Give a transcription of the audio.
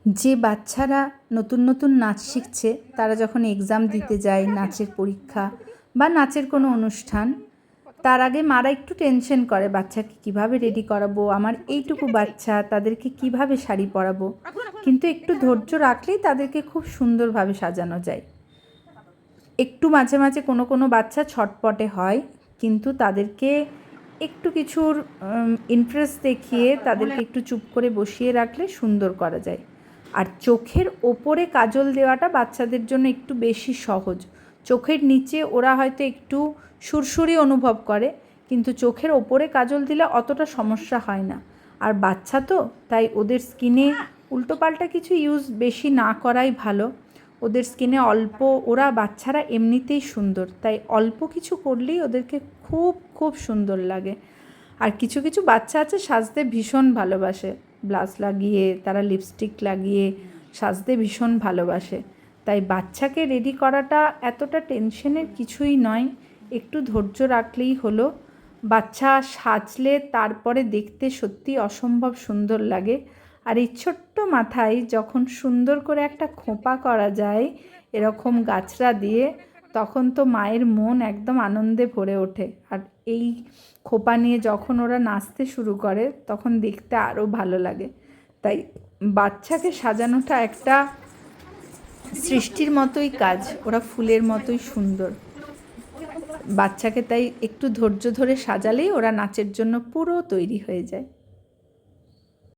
যে বাচ্চারা নতুন নতুন নাচ শিখছে তারা যখন এক্সাম দিতে যায়, নাচের পরীক্ষা বা নাচের কোনো অনুষ্ঠান, তার আগে মারা একটু টেনশন করে বাচ্চাকে কিভাবে রেডি করাবো, আমার এইটুকু বাচ্চা, তাদেরকে কিভাবে শাড়ি পরাবো। কিন্তু একটু ধৈর্য রাখলেই তাদেরকে খুব সুন্দরভাবে সাজানো যায়। একটু মাঝে মাঝে কোনো কোনো বাচ্চা ছটপটে হয়, কিন্তু তাদেরকে একটু কিছুর ইন্টারেস্ট দেখিয়ে তাদেরকে একটু চুপ করে বসিয়ে রাখলে সুন্দর করা যায়। আর চোখের ওপরে কাজল দেওয়াটা বাচ্চাদের জন্য একটু বেশি সহজ। চোখের নিচে ওরা হয়তো একটু সুরসুরি অনুভব করে, কিন্তু চোখের ওপরে কাজল দিলে অতটা সমস্যা হয় না। আর বাচ্চা তো, তাই ওদের স্কিনে উল্টোপাল্টা কিছু ইউজ বেশি না করাই ভালো। ওদের স্কিনে অল্প, ওরা বাচ্চারা এমনিতেই সুন্দর, তাই অল্প কিছু করলেই ওদেরকে খুব খুব সুন্দর লাগে। আর কিছু কিছু বাচ্চা আছে সাজতে ভীষণ ভালোবাসে, ব্লাশ লাগিয়ে, তারা লিপস্টিক লাগিয়ে সাজতে ভীষণ ভালোবাসে। তাই বাচ্চাকে রেডি করাটা এতটা টেনশনের কিছুই নয়, একটু ধৈর্য রাখলেই হলো। বাচ্চা সাজলে তারপরে দেখতে সত্যি অসম্ভব সুন্দর লাগে। আর এই ছোট্ট মাথায় যখন সুন্দর করে একটা খোঁপা করা যায় এরকম গাছড়া দিয়ে, তখন তো মায়ের মন একদম আনন্দে ভরে ওঠে। আর এই খোঁপা নিয়ে যখন ওরা নাচতে শুরু করে তখন দেখতে আরও ভালো লাগে। তাই বাচ্চাকে সাজানোটা একটা সৃষ্টির মতোই কাজ, ওরা ফুলের মতোই সুন্দর। বাচ্চাকে তাই একটু ধৈর্য ধরে সাজালেই ওরা নাচের জন্য পুরো তৈরি হয়ে যায়।